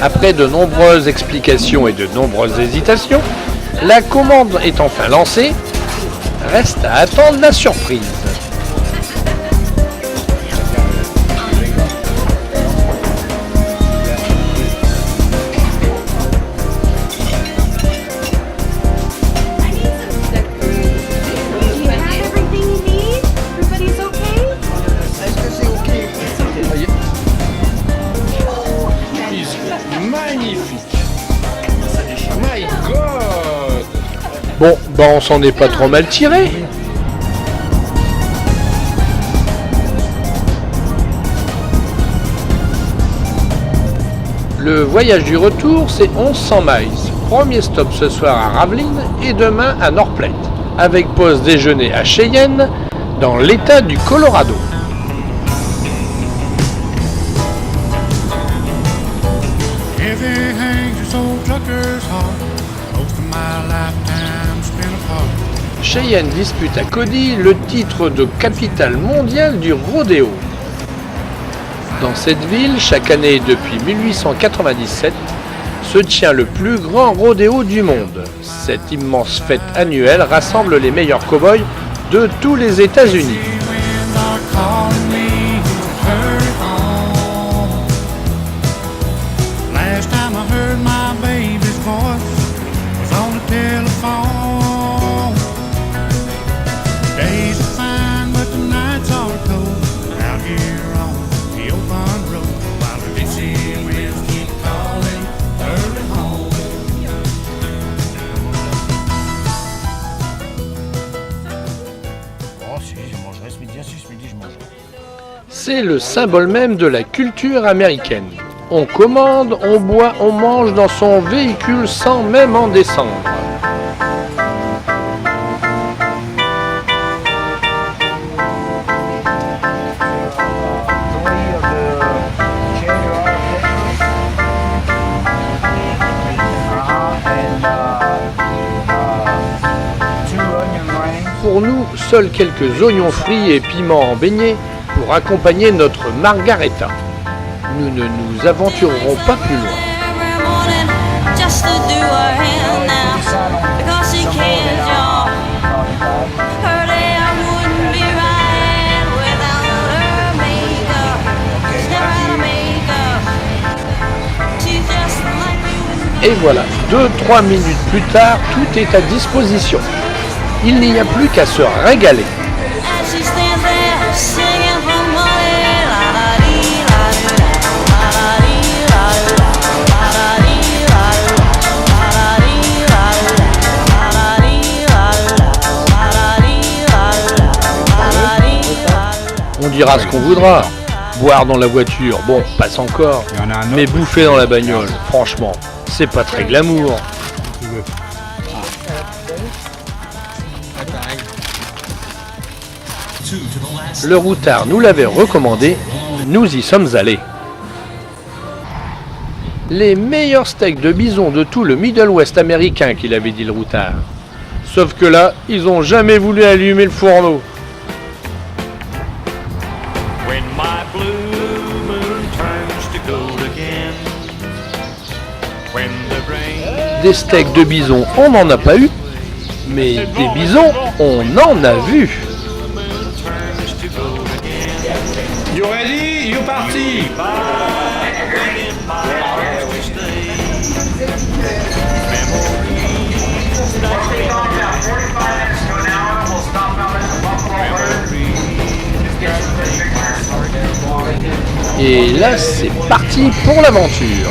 Après de nombreuses explications et de nombreuses hésitations, la commande est enfin lancée. Reste à attendre la surprise. Bon, on s'en est pas trop mal tiré. Le voyage du retour, c'est 1100 miles. Premier stop ce soir à Ravelin et demain à North Platte, avec pause déjeuner à Cheyenne, dans l'état du Colorado. Cheyenne dispute à Cody le titre de capitale mondiale du rodéo. Dans cette ville, chaque année depuis 1897, se tient le plus grand rodéo du monde. Cette immense fête annuelle rassemble les meilleurs cow-boys de tous les États-Unis. C'est le symbole même de la culture américaine. On commande, on boit, on mange dans son véhicule sans même en descendre. Pour nous, seuls quelques oignons frits et piments en beignets pour accompagner notre margarita. Nous ne nous aventurerons pas plus loin. Et voilà, 2-3 minutes plus tard, tout est à disposition. Il n'y a plus qu'à se régaler. On dira ce qu'on voudra. Boire dans la voiture, bon, passe encore. Mais bouffer dans la bagnole, franchement, c'est pas très glamour. Le routard nous l'avait recommandé, nous y sommes allés. Les meilleurs steaks de bison de tout le Middle West américain, qu'il avait dit le routard. Sauf que là, ils ont jamais voulu allumer le fourneau. Des steaks de bison, on n'en a pas eu, mais des bisons, on en a vu. You ready? You parti! Et là, c'est parti pour l'aventure.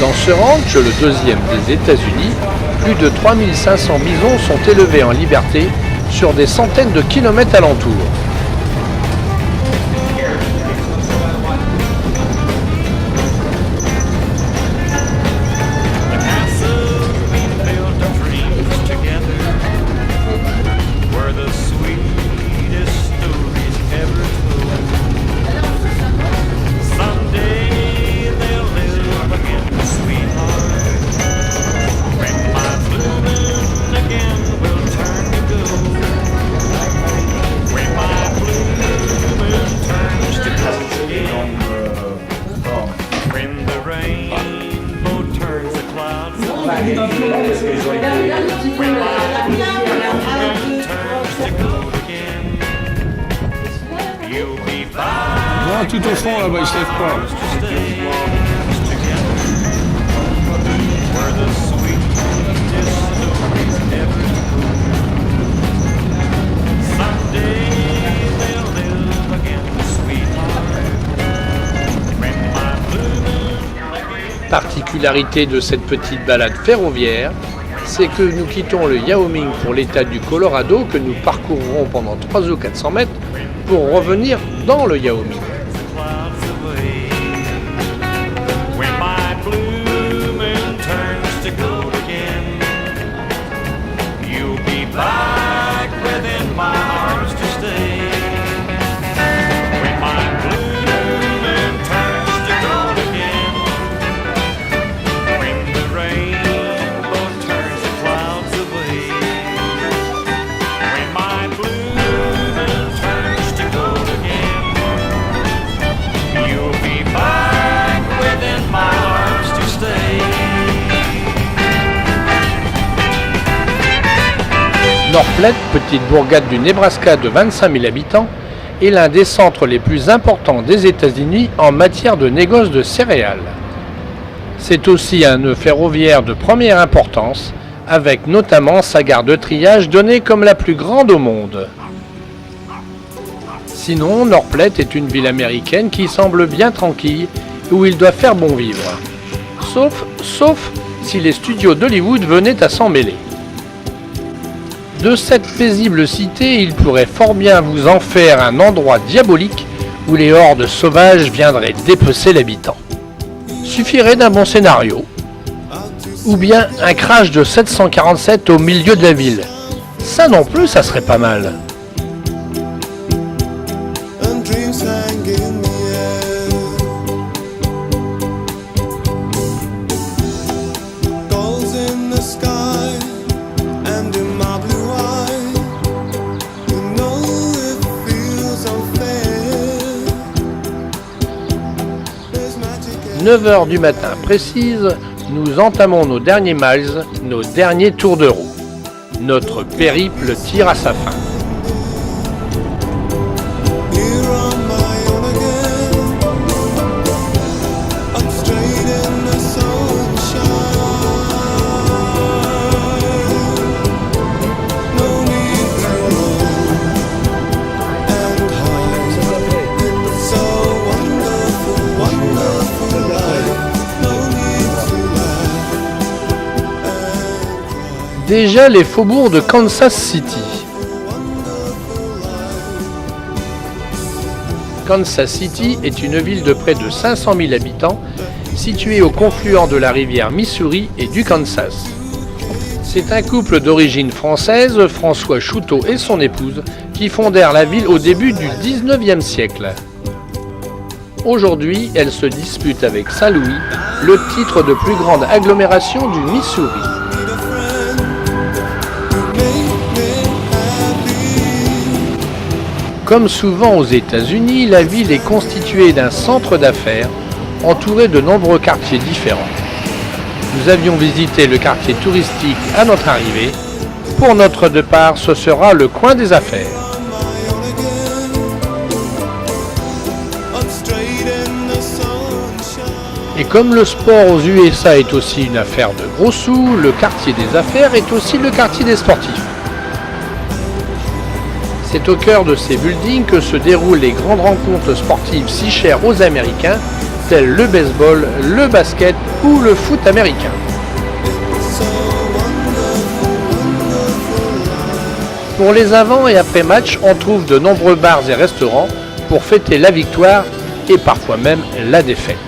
Dans ce ranch, le deuxième des États-Unis, plus de 3500 bisons sont élevés en liberté sur des centaines de kilomètres alentour. Non, tout au fond, là-bas, ils se lèvent pas. Particularité de cette petite balade ferroviaire, c'est que nous quittons le Wyoming pour l'état du Colorado que nous parcourrons pendant 300 ou 400 mètres pour revenir dans le Wyoming. North Platte, petite bourgade du Nebraska de 25 000 habitants, est l'un des centres les plus importants des États-Unis en matière de négoce de céréales. C'est aussi un nœud ferroviaire de première importance, avec notamment sa gare de triage donnée comme la plus grande au monde. Sinon, North Platte est une ville américaine qui semble bien tranquille, où il doit faire bon vivre. Sauf si les studios d'Hollywood venaient à s'en mêler. De cette paisible cité, il pourrait fort bien vous en faire un endroit diabolique où les hordes sauvages viendraient dépecer l'habitant. Suffirait d'un bon scénario, ou bien un crash de 747 au milieu de la ville. Ça non plus, ça serait pas mal. « 9h du matin précise, nous entamons nos derniers miles, nos derniers tours de roue. Notre périple tire à sa fin. Déjà les faubourgs de Kansas City. Kansas City est une ville de près de 500 000 habitants située au confluent de la rivière Missouri et du Kansas. C'est un couple d'origine française, François Chouteau et son épouse, qui fondèrent la ville au début du 19e siècle. Aujourd'hui, elle se dispute avec Saint-Louis le titre de plus grande agglomération du Missouri. Comme souvent aux États-Unis, la ville est constituée d'un centre d'affaires entouré de nombreux quartiers différents. Nous avions visité le quartier touristique à notre arrivée. Pour notre départ, ce sera le coin des affaires. Et comme le sport aux USA est aussi une affaire de gros sous, le quartier des affaires est aussi le quartier des sportifs. C'est au cœur de ces buildings que se déroulent les grandes rencontres sportives si chères aux Américains, telles le baseball, le basket ou le foot américain. Pour les avant et après match, on trouve de nombreux bars et restaurants pour fêter la victoire et parfois même la défaite.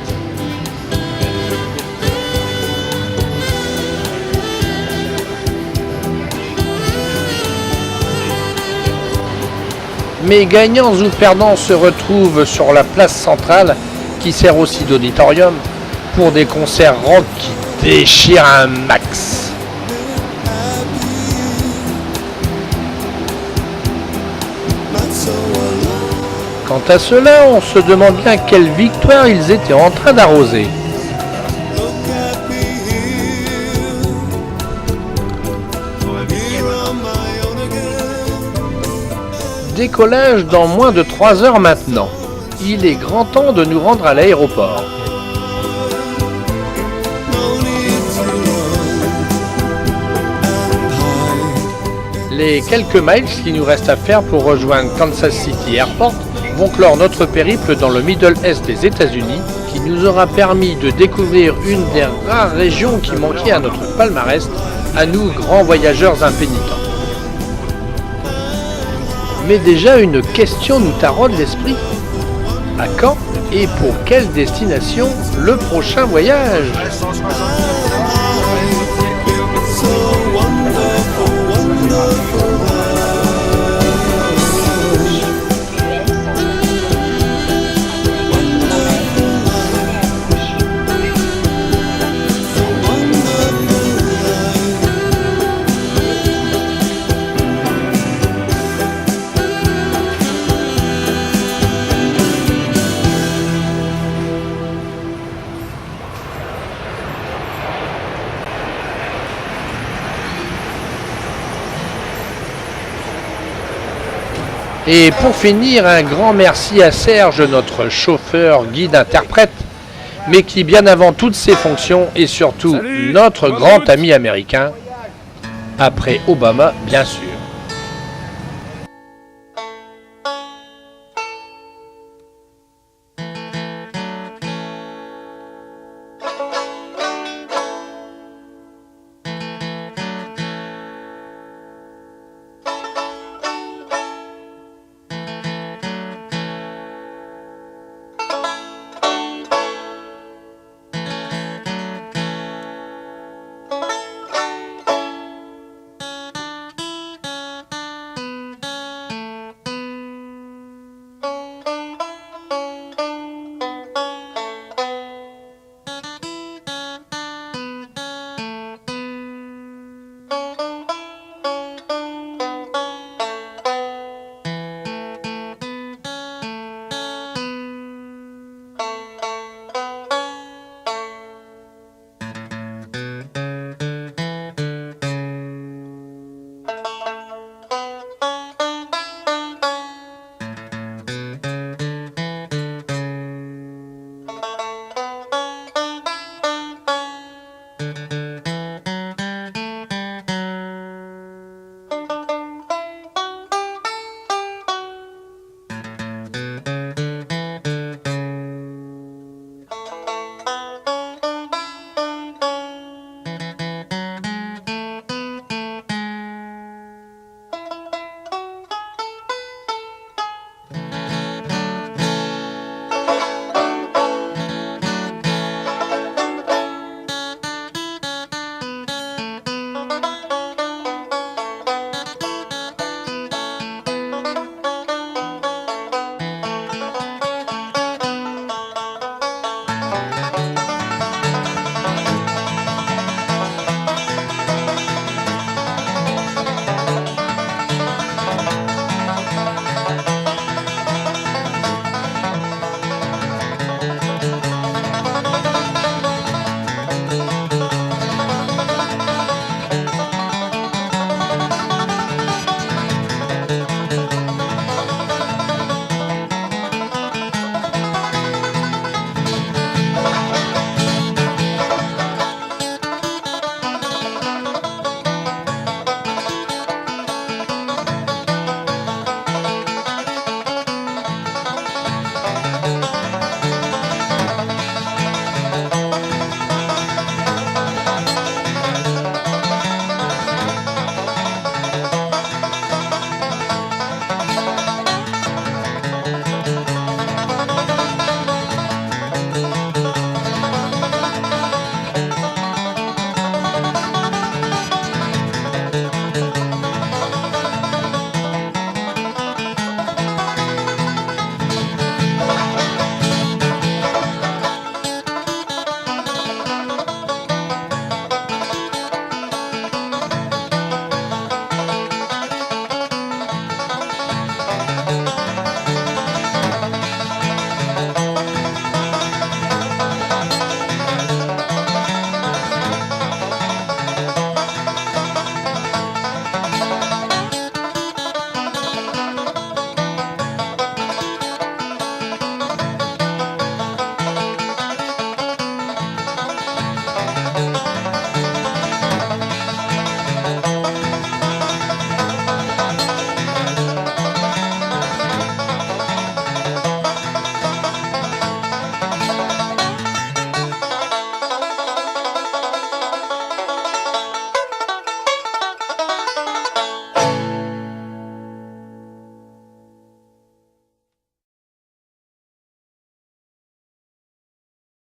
Mais gagnants ou perdants se retrouvent sur la place centrale, qui sert aussi d'auditorium, pour des concerts rock qui déchirent un max. Quant à cela, on se demande bien quelle victoire ils étaient en train d'arroser. Décollage dans moins de 3 heures maintenant. Il est grand temps de nous rendre à l'aéroport. Les quelques miles qui nous restent à faire pour rejoindre Kansas City Airport vont clore notre périple dans le Middle Est des États-Unis, qui nous aura permis de découvrir une des rares régions qui manquait à notre palmarès, à nous grands voyageurs impénitents. Mais déjà une question nous taraude l'esprit. À quand et pour quelle destination le prochain voyage ? Et pour finir, un grand merci à Serge, notre chauffeur, guide, interprète, mais qui bien avant toutes ses fonctions est surtout notre grand ami américain, après Obama bien sûr.